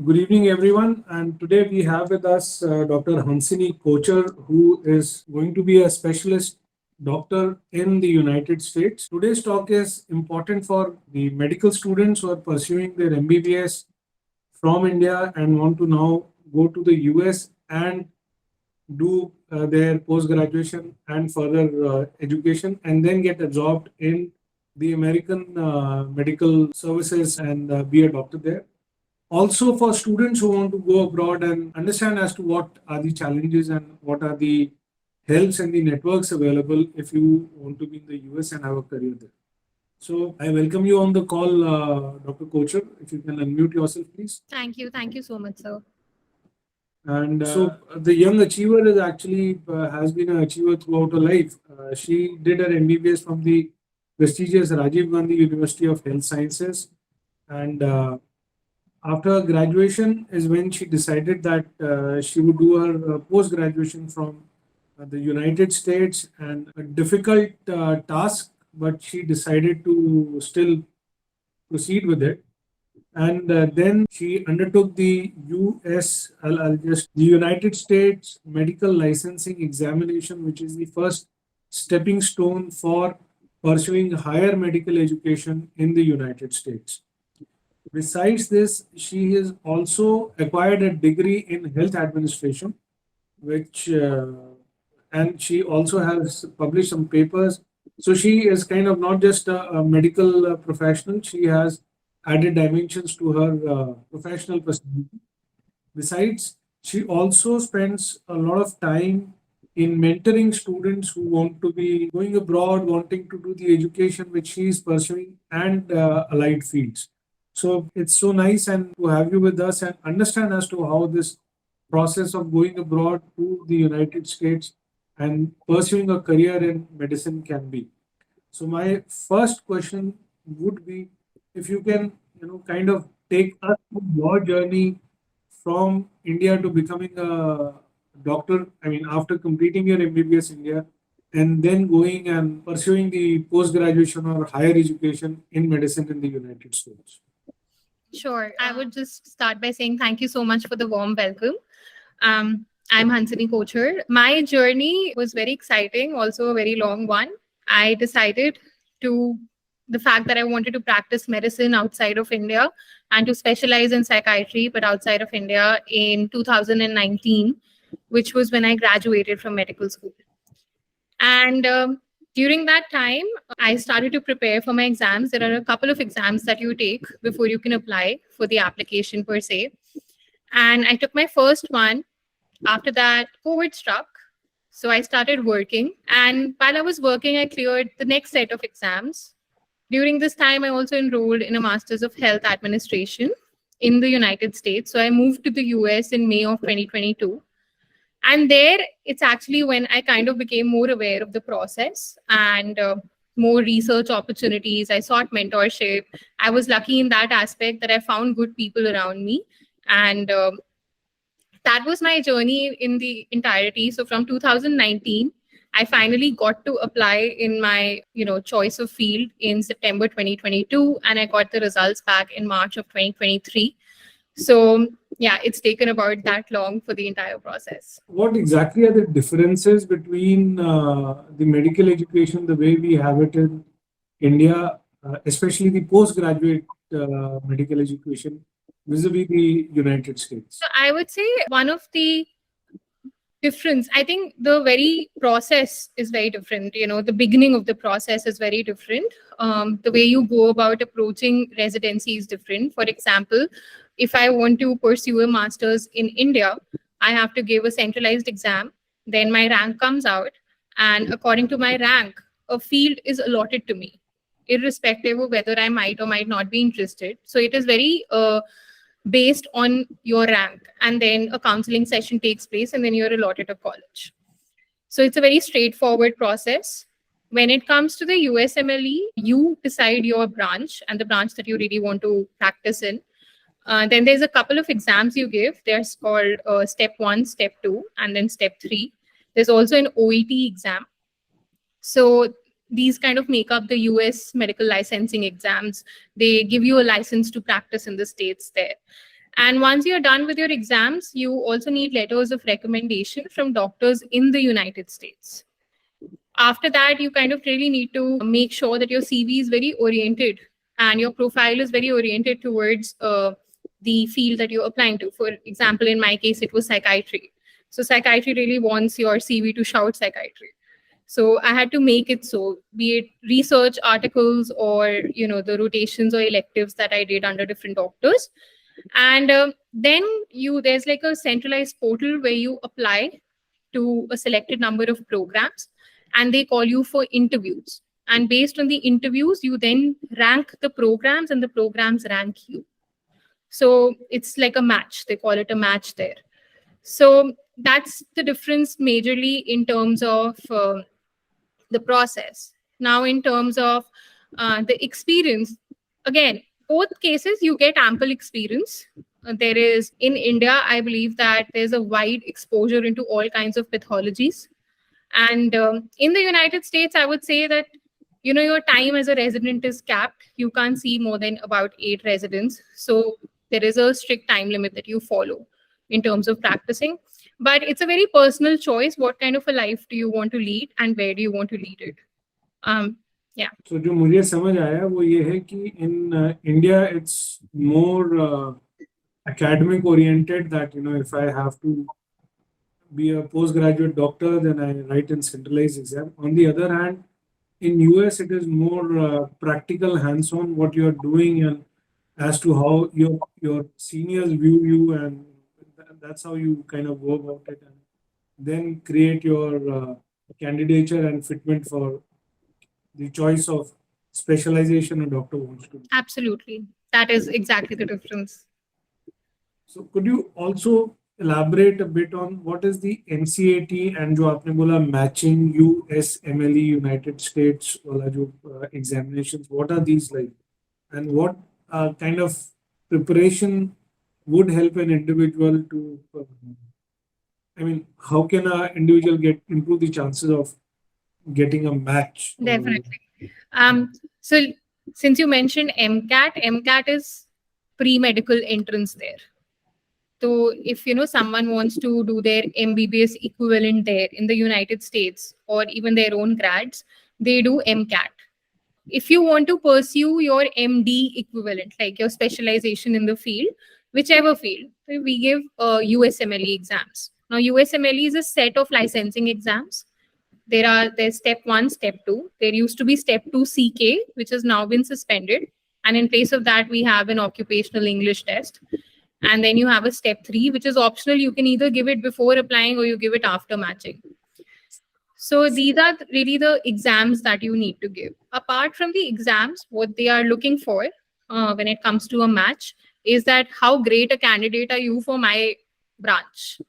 Good evening, everyone. And today we have with us Dr. Hansini Kochhar, who is going to be a specialist doctor in the United States. Today's talk is important for the medical students who are pursuing their MBBS from India and want to now go to the US and do their post graduation and further education and then get absorbed in the American medical services and be a doctor there. Also, for students who want to go abroad and understand as to what are the challenges and what are the helps and the networks available if you want to be in the US and have a career there. So I welcome you on the call, Dr. Kochhar. If you can unmute yourself, please. Thank you. Thank you so much, sir. And the young achiever is actually has been an achiever throughout her life. She did her MBBS from the prestigious Rajiv Gandhi University of Health Sciences, and after graduation is when she decided that she would do her post graduation from the United States, and a difficult task, but she decided to still proceed with it. And then she undertook the the United States Medical Licensing Examination, which is the first stepping stone for pursuing higher medical education in the United States. Besides this, she has also acquired a degree in health administration, which and she also has published some papers. So she is kind of not just a medical professional; she has added dimensions to her professional personality. Besides, she also spends a lot of time in mentoring students who want to be going abroad, wanting to do the education which she is pursuing, and allied fields. So it's so nice and to have you with us and understand as to how this process of going abroad to the United States and pursuing a career in medicine can be. So my first question would be if you can, kind of take us through your journey from India to becoming a doctor. I mean, after completing your MBBS India and then going and pursuing the post graduation or higher education in medicine in the United States. Sure. I would just start by saying thank you so much for the warm welcome. I'm Hansini Kochhar. My journey was very exciting, also a very long one. I decided the fact that I wanted to practice medicine outside of India and to specialize in psychiatry, but outside of India in 2019, which was when I graduated from medical school. And during that time, I started to prepare for my exams. There are a couple of exams that you take before you can apply for the application per se. And I took my first one. After that, COVID struck. So I started working. And while I was working, I cleared the next set of exams. During this time, I also enrolled in a Master's of Health Administration in the United States. So I moved to the US in May of 2022. And there, it's actually when I kind of became more aware of the process and more research opportunities. I sought mentorship. I was lucky in that aspect that I found good people around me. And that was my journey in the entirety. So from 2019, I finally got to apply in my, choice of field in September 2022, and I got the results back in March of 2023. So yeah, it's taken about that long for the entire process. What exactly are the differences between the medical education, the way we have it in India, especially the postgraduate medical education, vis-a-vis the United States? So I would say one of the difference, I think the very process is very different. The beginning of the process is very different. The way you go about approaching residency is different. For example, if I want to pursue a master's in India, I have to give a centralized exam. Then my rank comes out. And according to my rank, a field is allotted to me, irrespective of whether I might or might not be interested. So it is very based on your rank. And then a counseling session takes place and then you're allotted a college. So it's a very straightforward process. When it comes to the USMLE, you decide your branch and the branch that you really want to practice in. Then there's a couple of exams you give. There's called step 1, step 2, and then step 3. There's also an OET exam. So these kind of make up the US medical licensing exams. They give you a license to practice in the States there. And once you're done with your exams, you also need letters of recommendation from doctors in the United States. After that, you kind of really need to make sure that your CV is very oriented and your profile is very oriented towards the field that you're applying to. For example, in my case, it was psychiatry. So psychiatry really wants your CV to shout psychiatry. So I had to make it so, be it research articles or the rotations or electives that I did under different doctors. And then there's like a centralized portal where you apply to a selected number of programs, and they call you for interviews. And based on the interviews, you then rank the programs, and the programs rank you. So it's like a match. They call it a match there. So that's the difference majorly in terms of the process. Now, in terms of the experience, again, both cases you get ample experience. There is, in India, I believe that there's a wide exposure into all kinds of pathologies. And in the United States, I would say that your time as a resident is capped. You can't see more than about 8 residents. So there is a strict time limit that you follow in terms of practicing. But it's a very personal choice. What kind of a life do you want to lead, and where do you want to lead it? Yeah. So जो मुझे समझ आया वो ये है कि in India it's more academic oriented, that if I have to be a postgraduate doctor, then I write in centralized exam. On the other hand, in US it is more practical, hands-on, what you're doing, and as to how your seniors view you, and that's how you kind of go about it, and then create your candidature and fitment for the choice of specialization a doctor wants to do. Absolutely. That is exactly the difference. So could you also elaborate a bit on what is the NCAT and जो आपने बोला matching USMLE United States वाला जो examinations, what are these like, and what kind of preparation would help an individual to how can an individual improve the chances of getting a match? Definitely. So since you mentioned MCAT is pre-medical entrance there. So if someone wants to do their MBBS equivalent there in the United States, or even their own grads, they do MCAT. If you want to pursue your MD equivalent, like your specialization in the field, whichever field, we give USMLE exams. Now, USMLE is a set of licensing exams. There's step 1, step 2. There used to be step 2 CK, which has now been suspended. And in place of that, we have an occupational English test. And then you have a step 3, which is optional. You can either give it before applying or you give it after matching. So these are really the exams that you need to give. Apart from the exams, what they are looking for when it comes to a match is that how great a candidate are you for my branch?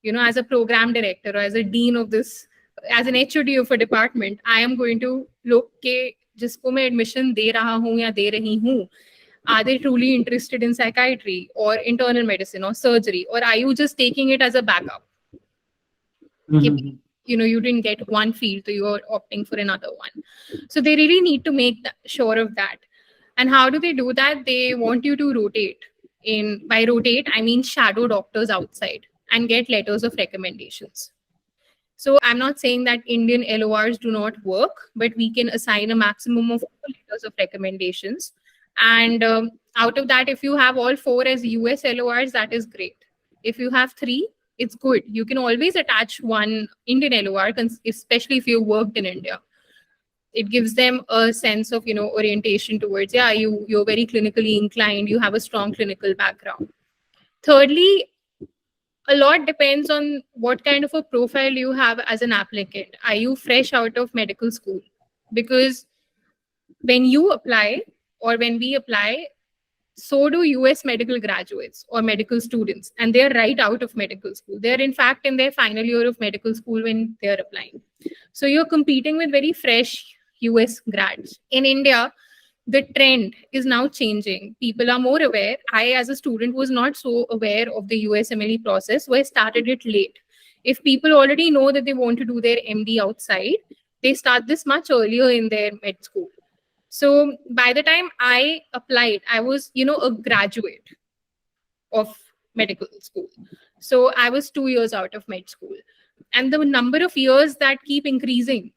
As a program director or as a dean of this, as an HOD of a department, I am going to look ke jisko main admission de raha hoon ya de rahi hoon, are they truly interested in psychiatry or internal medicine or surgery, or are you just taking it as a backup? Mm-hmm. You didn't get one field, so you're opting for another one. So they really need to make sure of that. And how do they do that? They want you to rotate. By rotate, I mean shadow doctors outside and get letters of recommendations. So I'm not saying that Indian LORs do not work, but we can assign a maximum of 4 letters of recommendations. And out of that, if you have all 4 as US LORs, that is great. If you have 3, it's good. You can always attach one Indian LOR, especially if you worked in India. It gives them a sense of, orientation towards, you're very clinically inclined, you have a strong clinical background. Thirdly, a lot depends on what kind of a profile you have as an applicant. Are you fresh out of medical school? Because when you apply, or when we apply, so do US medical graduates or medical students, and they're right out of medical school. They're in fact in their final year of medical school when they're applying. So you're competing with very fresh US grads. In India, the trend is now changing. People are more aware. I, as a student, was not so aware of the USMLE process, so I started it late. If people already know that they want to do their MD outside, they start this much earlier in their med school. So by the time I applied, I was, a graduate. of medical school. So I was 2 years out of med school. And the number of years that keep increasing,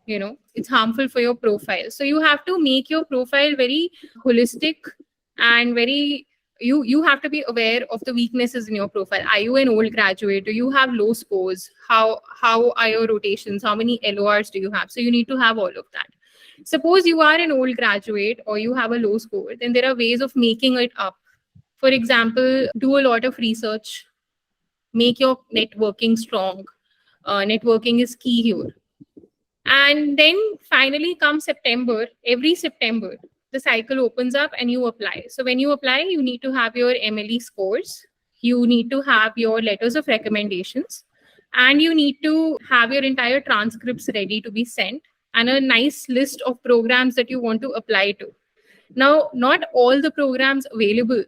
it's harmful for your profile. So you have to make your profile very holistic and very, you have to be aware of the weaknesses in your profile. Are you an old graduate? Do you have low scores? How are your rotations? How many LORs do you have? So you need to have all of that. Suppose you are an old graduate or you have a low score, then there are ways of making it up. For example, do a lot of research, make your networking strong. Networking is key here. And then finally come September, every September, the cycle opens up and you apply. So when you apply, you need to have your MLE scores, you need to have your letters of recommendations, and you need to have your entire transcripts ready to be sent and a nice list of programs that you want to apply to. Now, not all the programs available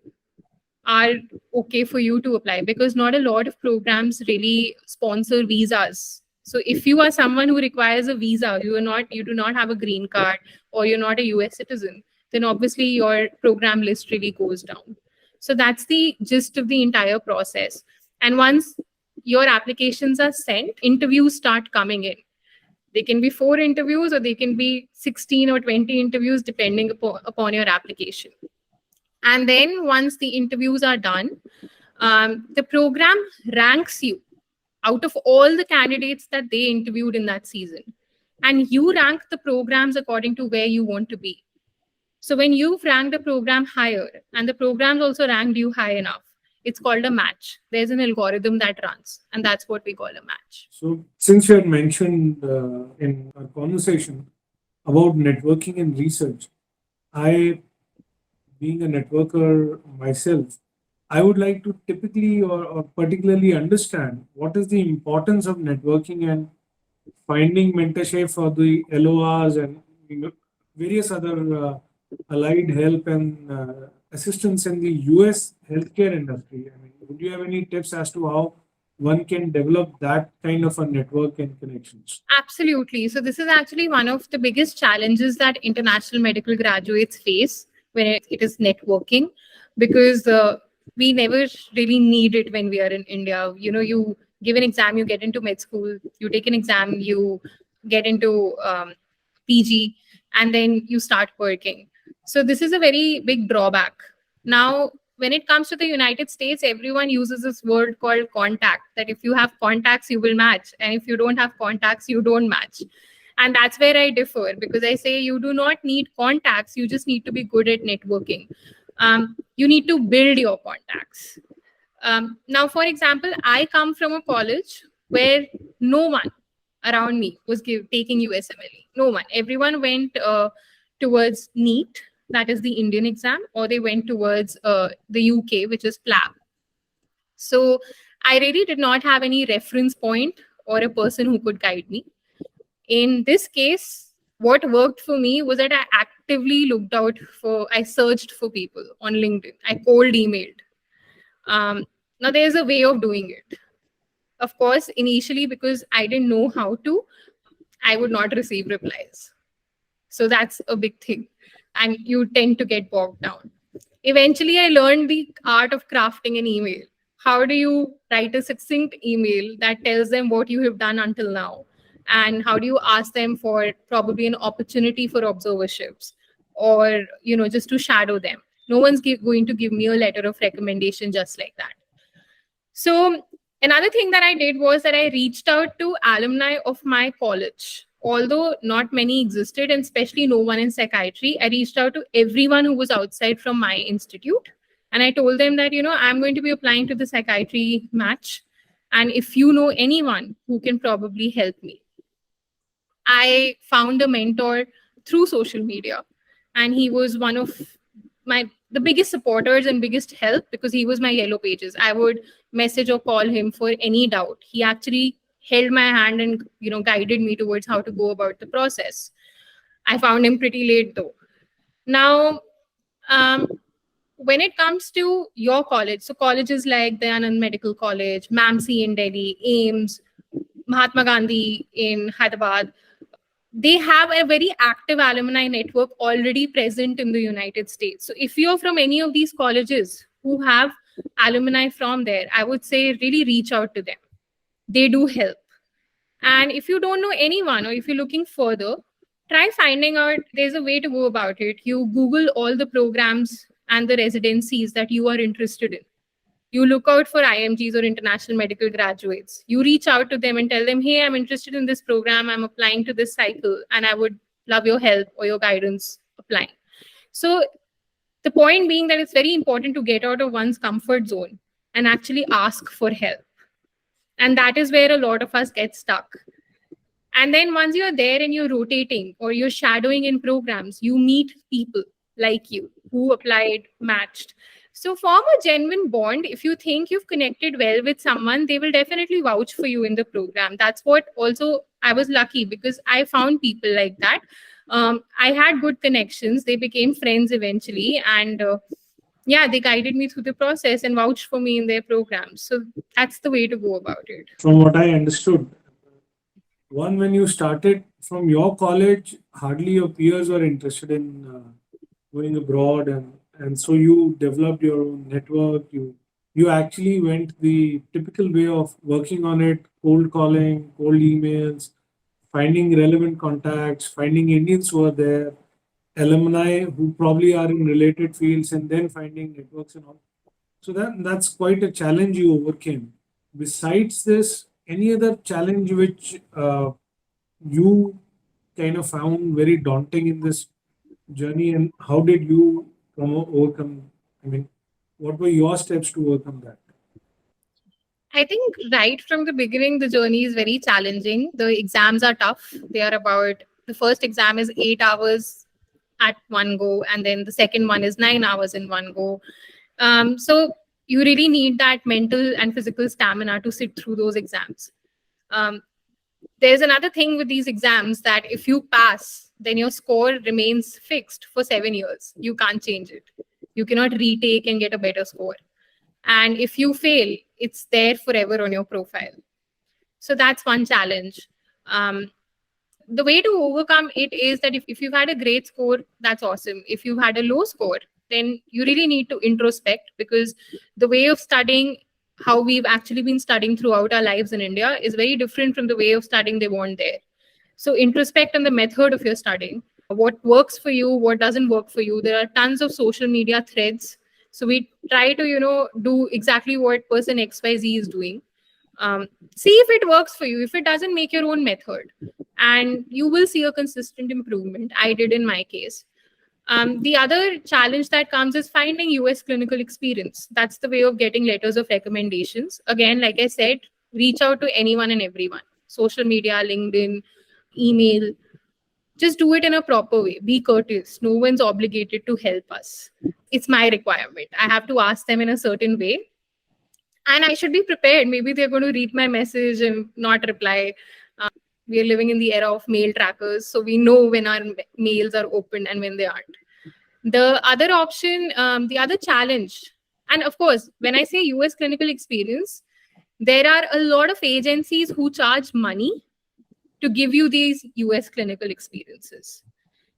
are okay for you to apply because not a lot of programs really sponsor visas. So if you are someone who requires a visa, you do not have a green card or you're not a US citizen, then obviously your program list really goes down. So that's the gist of the entire process. And once your applications are sent, interviews start coming in. They can be 4 interviews or they can be 16 or 20 interviews depending upon your application. And then once the interviews are done, the program ranks you out of all the candidates that they interviewed in that season. And you rank the programs according to where you want to be. So when you've ranked a program higher and the programs also ranked you high enough, it's called a match. There's an algorithm that runs, and that's what we call a match. So since you had mentioned in our conversation about networking and research, being a networker myself, I would like to typically or particularly understand what is the importance of networking and finding mentorship for the LORs and various other allied help and assistance in the US healthcare industry. I mean, would you have any tips as to how one can develop that kind of a network and connections? Absolutely. So this is actually one of the biggest challenges that international medical graduates face when it is networking, because we never really need it when we are in India. You give an exam, you get into med school, you take an exam, you get into PG, and then you start working. So this is a very big drawback. Now, when it comes to the United States, everyone uses this word called contact, that if you have contacts, you will match. And if you don't have contacts, you don't match. And that's where I differ, because I say you do not need contacts. You just need to be good at networking. You need to build your contacts. Now, for example, I come from a college where no one around me was taking USMLE. No one. Everyone went towards NEET, that is the Indian exam, or they went towards the UK, which is PLAB. So I really did not have any reference point or a person who could guide me. In this case, what worked for me was that I actively I searched for people on LinkedIn. I cold emailed. Now there's a way of doing it. Of course, initially, because I didn't know how to, I would not receive replies. So that's a big thing. And you tend to get bogged down. Eventually, I learned the art of crafting an email. How do you write a succinct email that tells them what you have done until now? And how do you ask them for probably an opportunity for observerships or, just to shadow them? No one's going to give me a letter of recommendation just like that. So another thing that I did was that I reached out to alumni of my college. Although not many existed, and especially no one in psychiatry, I reached out to everyone who was outside from my institute. And I told them that, I'm going to be applying to the psychiatry match. And if you know anyone who can probably help me. I found a mentor through social media. And he was one of the biggest supporters and biggest help, because he was my yellow pages. I would message or call him for any doubt. He actually held my hand and guided me towards how to go about the process. I found him pretty late though. Now, when it comes to your college, so colleges like Dayanand Medical College, MAMC in Delhi, AIMS, Mahatma Gandhi in Hyderabad, they have a very active alumni network already present in the United States. So if you're from any of these colleges who have alumni from there, I would say really reach out to them. They do help. And if you don't know anyone, or if you're looking further, try finding out. There's a way to go about it. You Google all the programs and the residencies that you are interested in. You look out for IMGs or international medical graduates. You reach out to them and tell them, hey, I'm interested in this program. I'm applying to this cycle and I would love your help or your guidance applying. So the point being that it's very important to get out of one's comfort zone and actually ask for help. And that is where a lot of us get stuck. And then once you're there and you're rotating or you're shadowing in programs, you meet people like you who applied, matched. So form a genuine bond. If you think you've connected well with someone, they will definitely vouch for you in the program. That's what also I was lucky, because I found people like that. I had good connections. They became friends eventually. And they guided me through the process and vouched for me in their programs. So that's the way to go about it. From what I understood, when you started from your college, hardly your peers were interested in going abroad, and so you developed your own network. You actually went the typical way of working on it: cold calling, cold emails, finding relevant contacts, finding Indians who are there, alumni who probably are in related fields, and then finding networks and all. So that's quite a challenge you overcame. Besides this, any other challenge which you kind of found very daunting in this journey, and how did you overcome? I mean, what were your steps to overcome that? I think right from the beginning, the journey is very challenging. The exams are tough. The first exam is 8 hours at one go, and then the second one is 9 hours in one go. So you really need that mental and physical stamina to sit through those exams. There's another thing with these exams, that if you pass, then your score remains fixed for 7 years. You can't change it. You cannot retake and get a better score. And if you fail, it's there forever on your profile. So that's one challenge. The way to overcome it is that if you've had a great score, that's awesome. If you've had a low score, then you really need to introspect, because the way of studying, how we've actually been studying throughout our lives in India, is very different from the way of studying they want there. So introspect on the method of your studying. What works for you, what doesn't work for you. There are tons of social media threads. So we try to, do exactly what person XYZ is doing. See if it works for you. If it doesn't, make your own method. And you will see a consistent improvement. I did in my case. The other challenge that comes is finding US clinical experience. That's the way of getting letters of recommendations. Again, like I said, reach out to anyone and everyone. Social media, LinkedIn, email. Just do it in a proper way. Be courteous. No one's obligated to help us. It's my requirement. I have to ask them in a certain way. And I should be prepared. Maybe they're going to read my message and not reply. We are living in the era of mail trackers, so we know when our mails are open and when they aren't. The other option, the other challenge, and of course, when I say US clinical experience, there are a lot of agencies who charge money to give you these US clinical experiences.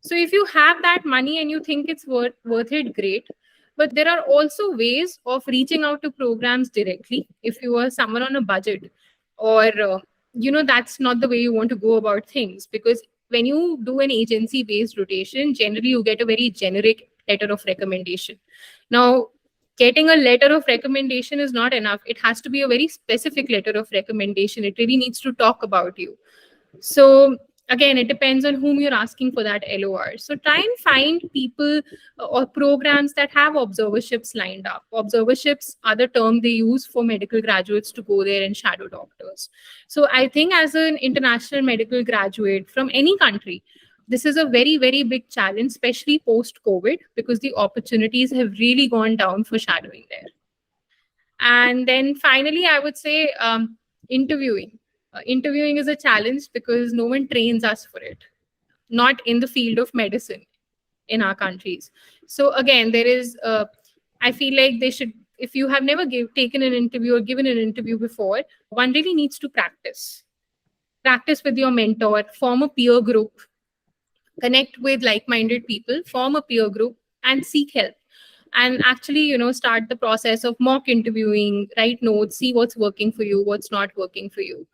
So if you have that money and you think it's worth it, great. But there are also ways of reaching out to programs directly if you are someone on a budget, or that's not the way you want to go about things, because when you do an agency based rotation, generally you get a very generic letter of recommendation. Now, getting a letter of recommendation is not enough. It has to be a very specific letter of recommendation. It really needs to talk about you. So again, it depends on whom you're asking for that LOR. So try and find people or programs that have observerships lined up. Observerships are the term they use for medical graduates to go there and shadow doctors. So I think as an international medical graduate from any country, this is a very, very big challenge, especially post-COVID, because the opportunities have really gone down for shadowing there. And then finally, I would say interviewing. Interviewing is a challenge because no one trains us for it, not in the field of medicine in our countries. So again, there is, I feel like they should, if you have never taken an interview or given an interview before, one really needs to practice. Practice with your mentor, form a peer group, connect with like-minded people, form a peer group and seek help. and actually, start the process of mock interviewing, write notes, see what's working for you, what's not working for you.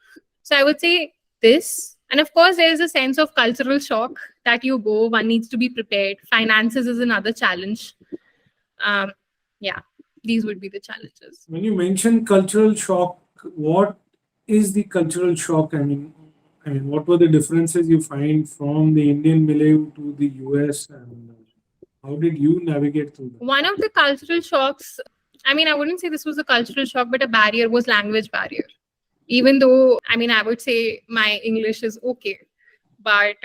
So I would say this. And of course, there's a sense of cultural shock that you go, one needs to be prepared. Finances is another challenge. Um, yeah, these would be the challenges. When you mention cultural shock, what is the cultural shock? I mean, what were the differences you find from the Indian milieu to the US, and how did you navigate through that? One of the cultural shocks, I mean, I wouldn't say this was a cultural shock, but a barrier was language barrier. Even though, I mean, I would say my English is okay, but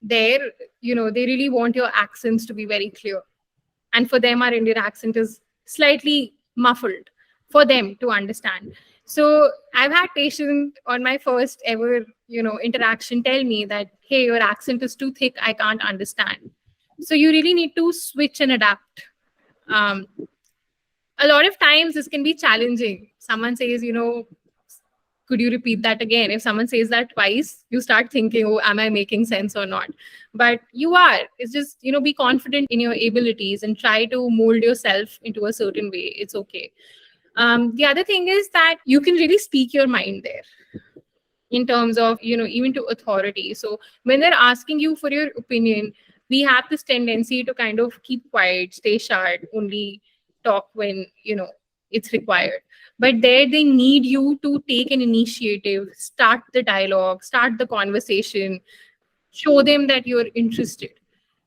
there, they really want your accents to be very clear. And for them, our Indian accent is slightly muffled for them to understand. So I've had patients on my first ever, interaction tell me that, hey, your accent is too thick, I can't understand. So you really need to switch and adapt. Um, a lot of times this can be challenging. Someone says, could you repeat that again? If someone says that twice, you start thinking, oh, am I making sense or not? But you are. It's just, be confident in your abilities and try to mold yourself into a certain way. It's okay. The other thing is that you can really speak your mind there in terms of, even to authority. So when they're asking you for your opinion, we have this tendency to kind of keep quiet, stay sharp, only talk when, it's required. But there they need you to take an initiative, start the dialogue, start the conversation, show them that you're interested.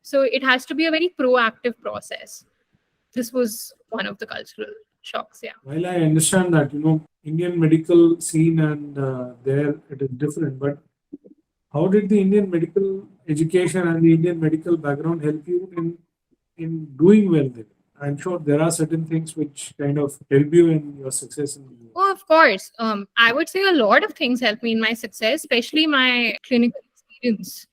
So it has to be a very proactive process. This was one of the cultural shocks. Yeah. While I understand that, Indian medical scene and there it is different, but how did the Indian medical education and the Indian medical background help you in doing well there? I'm sure there are certain things which kind of help you in your success in the US. Oh, of course. I would say a lot of things helped me in my success, especially my clinical experience.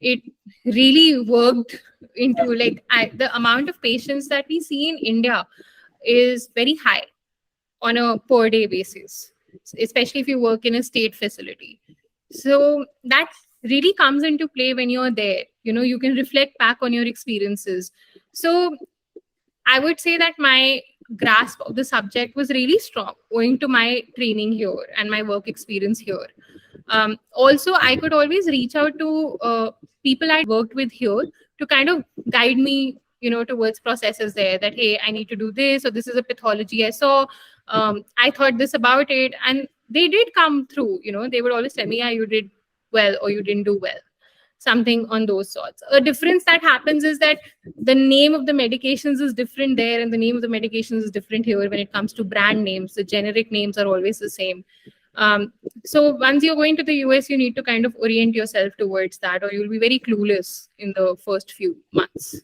It really worked into the amount of patients that we see in India is very high on a per day basis, especially if you work in a state facility. So that really comes into play when you're there. You can reflect back on your experiences. So I would say that my grasp of the subject was really strong owing to my training here and my work experience here. Also, I could always reach out to people I worked with here to kind of guide me, towards processes there that, hey, I need to do this, or this is a pathology I saw. I thought this about it. And they did come through, they would always tell me, yeah, you did well or you didn't do well. Something on those sorts. A difference that happens is that the name of the medications is different there and the name of the medications is different here. When it comes to brand names, the generic names are always the same. So once you're going to the US, you need to kind of orient yourself towards that, or you'll be very clueless in the first few months.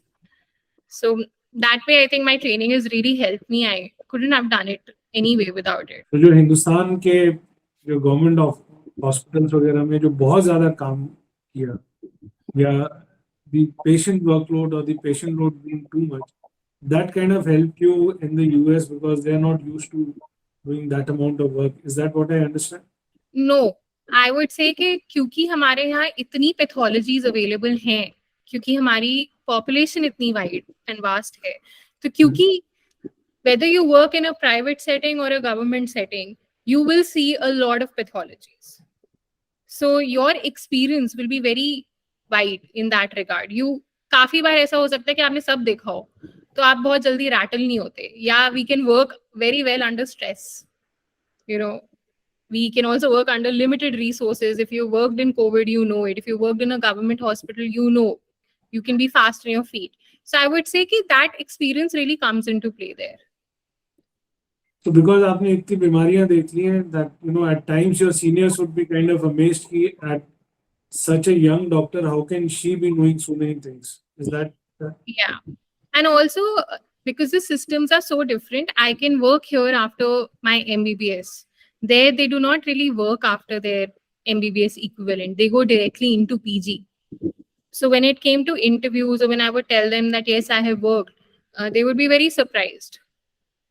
So that way, I think my training has really helped me. I couldn't have done it anyway without it. तो जो हिंदुस्तान के जो government of hospitals वगैरह में जो बहुत ज्यादा काम किया, yeah, the patient workload or the patient load being too much, that kind of helped you in the US because they're not used to doing that amount of work. Is that what I understand? No, I would say कि क्योंकि हमारे यहाँ इतनी pathologies available हैं, क्योंकि हमारी population इतनी wide and vast है, तो क्योंकि whether you work in a private setting or a government setting, you will see a lot of pathologies. So your experience will be very wide in that regard. You काफी बार ऐसा हो सकता है कि आपने सब देखा हो, तो आप बहुत जल्दी रैटल नहीं होते. Yeah, we can work very well under stress. We can also work under limited resources. If you worked in COVID, you know it. If you worked in a government hospital, you know. You can be fast on your feet. So I would say that experience really comes into play there. So because आपने इतनी बीमारियां देख ली हैं that at times your seniors would be kind of amazed कि at such a young doctor, how can she be knowing so many things? Is that? Yeah. And also, because the systems are so different, I can work here after my MBBS. There, they do not really work after their MBBS equivalent. They go directly into PG. So when it came to interviews, or when I would tell them that, yes, I have worked, they would be very surprised.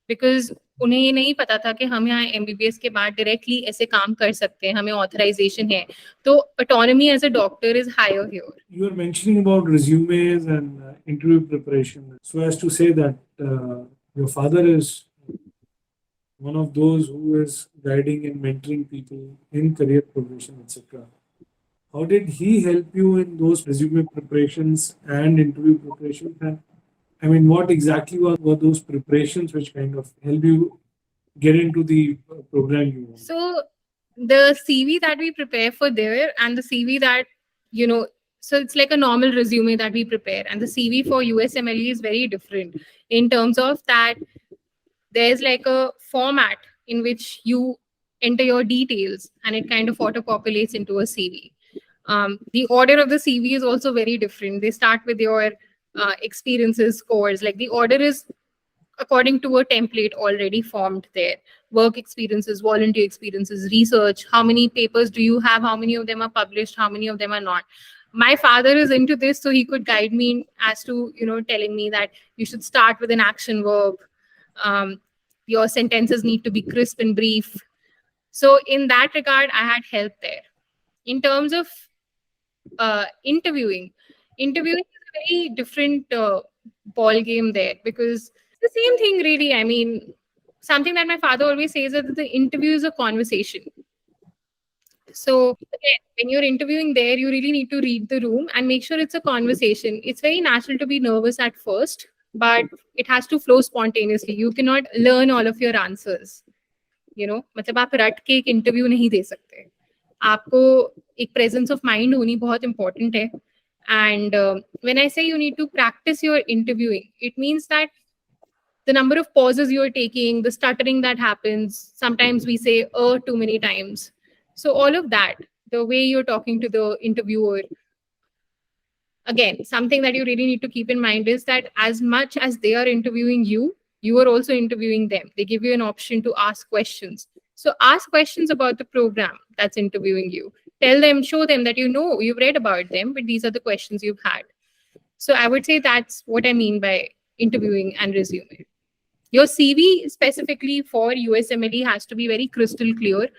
Because उन्हें ये नहीं पता था कि हम यहाँ MBBS के बाद डायरेक्टली ऐसे काम कर सकते हैं, हमें ऑथराइजेशन है, तो autonomy as a doctor is higher here. You are mentioning about resumes and interview preparation, so as to say that your father is one of those who is guiding and mentoring people in career progression, etc. How did he help you in those resume preparations and interview preparations? And I mean, what exactly were those preparations which kind of helped you get into the program you want? So the CV that we prepare for there and the CV that, so it's like a normal resume that we prepare, and the CV for USMLE is very different in terms of that there's like a format in which you enter your details and it kind of auto populates into a CV. The order of the CV is also very different. They start with your experiences, scores. Like the order is according to a template already formed there. Work experiences, volunteer experiences, research. How many papers do you have? How many of them are published? How many of them are not? My father is into this, so he could guide me as to, telling me that you should start with an action verb. Your sentences need to be crisp and brief. So in that regard, I had help there. In terms of interviewing is a very different ball game there, because it's the same thing really. I mean, something that my father always says is that the interview is a conversation. So again, when you're interviewing there, you really need to read the room and make sure it's a conversation. It's very natural to be nervous at first, but it has to flow spontaneously. You cannot learn all of your answers. मतलब आप रट के एक interview नहीं दे सकते. आपको एक presence of mind होनी बहुत इंपॉर्टेंट है. And when I say you need to practice your interviewing, it means that the number of pauses you're taking, the stuttering that happens, sometimes we say too many times. So all of that, the way you're talking to the interviewer, again, something that you really need to keep in mind is that as much as they are interviewing you, you are also interviewing them. They give you an option to ask questions. So ask questions about the program that's interviewing you. Tell them, show them that you've read about them, but these are the questions you've had. So I would say that's what I mean by interviewing and resume. Your CV specifically for USMLE has to be very crystal clear.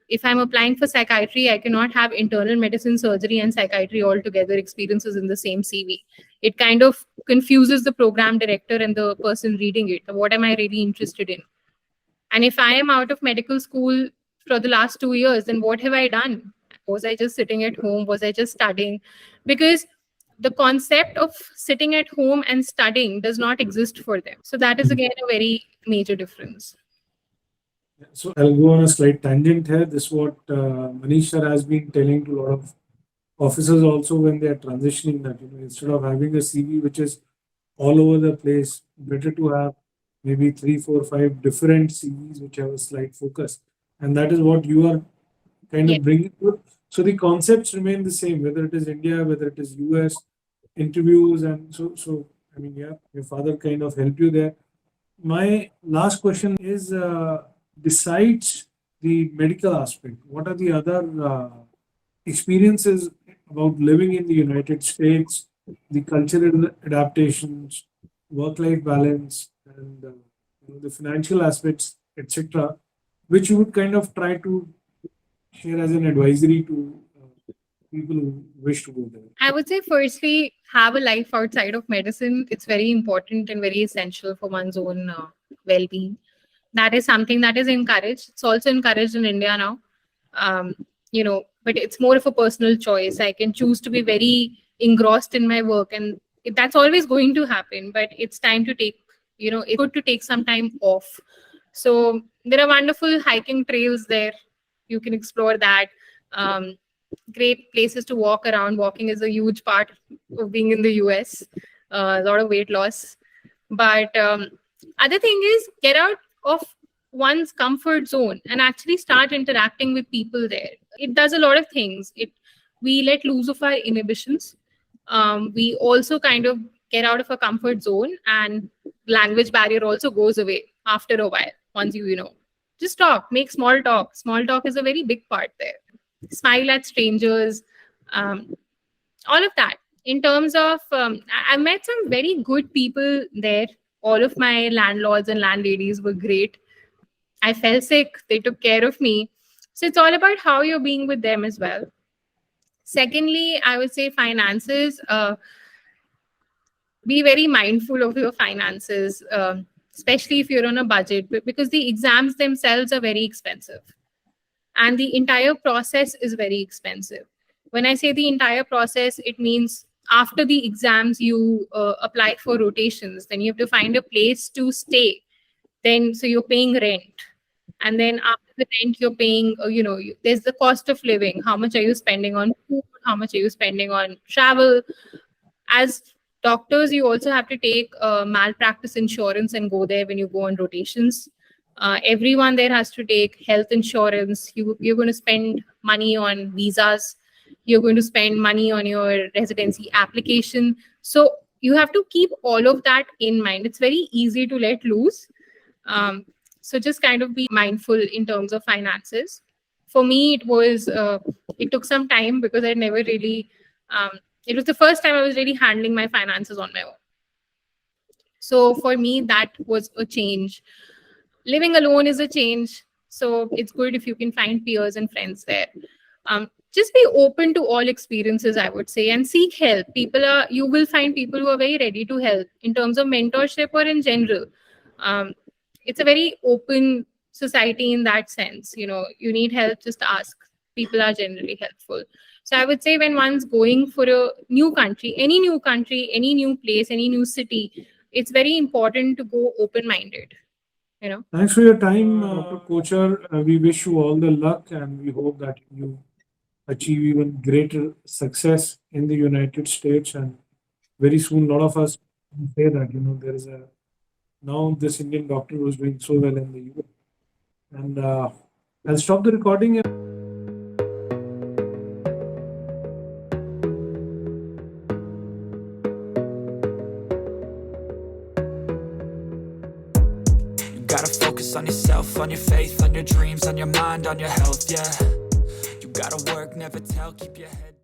If I'm applying for psychiatry, I cannot have internal medicine, surgery, and psychiatry all together experiences in the same CV. It kind of confuses the program director and the person reading it. What am I really interested in? And if I am out of medical school for the last 2 years, then what have I done? Was I just sitting at home? Was I just studying? Because the concept of sitting at home and studying does not exist for them. So that is again a very major difference. So I'll go on a slight tangent here. This is what Manish sir has been telling to a lot of officers also when they are transitioning, that instead of having a CV which is all over the place, better to have maybe 3, 4, 5 different CVs which have a slight focus, and that is what you are kind of bringing to it. So the concepts remain the same, whether it is India, whether it is US, interviews, and so I mean, yeah, your father kind of helped you there. My last question is, besides the medical aspect, what are the other experiences about living in the United States, the cultural adaptations, work-life balance, and the financial aspects, etc., which you would kind of try to share as an advisory to people who wish to go there? I would say, firstly, have a life outside of medicine. It's very important and very essential for one's own well-being. That is something that is encouraged. It's also encouraged in India now. But it's more of a personal choice. I can choose to be very engrossed in my work, and that's always going to happen. But it's time to take, it's good to take some time off. So there are wonderful hiking trails there. You can explore that. Great places to walk around. Walking is a huge part of being in the US. A lot of weight loss. But other thing is, get out of one's comfort zone and actually start interacting with people there. It does a lot of things. We let loose of our inhibitions. We also kind of get out of a comfort zone, and language barrier also goes away after a while. Once just talk, make small talk. Small talk is a very big part there. Smile at strangers, all of that. In terms of, I met some very good people there. All of my landlords and landladies were great. I fell sick, they took care of me. So it's all about how you're being with them as well. Secondly, I would say finances. Be very mindful of your finances, especially if you're on a budget, because the exams themselves are very expensive and the entire process is very expensive. When I say the entire process, it means after the exams, you apply for rotations, then you have to find a place to stay. Then, so you're paying rent. And then after the rent, you're paying, there's the cost of living. How much are you spending on food? How much are you spending on travel? As doctors, you also have to take malpractice insurance and go there when you go on rotations. Everyone there has to take health insurance. You're going to spend money on visas. You're going to spend money on your residency application. So you have to keep all of that in mind. It's very easy to let loose. So just kind of be mindful in terms of finances. For me, it took some time because I never really, it was the first time I was really handling my finances on my own. So for me, that was a change. Living alone is a change. So it's good if you can find peers and friends there. Just be open to all experiences, I would say, and seek help. You will find people who are very ready to help in terms of mentorship or in general. It's a very open society in that sense. You need help, just ask. People are generally helpful. So I would say when one's going for a new country, any new place, any new city, it's very important to go open-minded. Thanks for your time, Dr. Kochhar. We wish you all the luck and we hope that you achieve even greater success in the United States. And very soon, a lot of us say that, there is now this Indian doctor who is doing so well in the US. And I'll stop the recording. Gotta focus on yourself, on your faith, on your dreams, on your mind, on your health, yeah. You gotta work, never tell, keep your head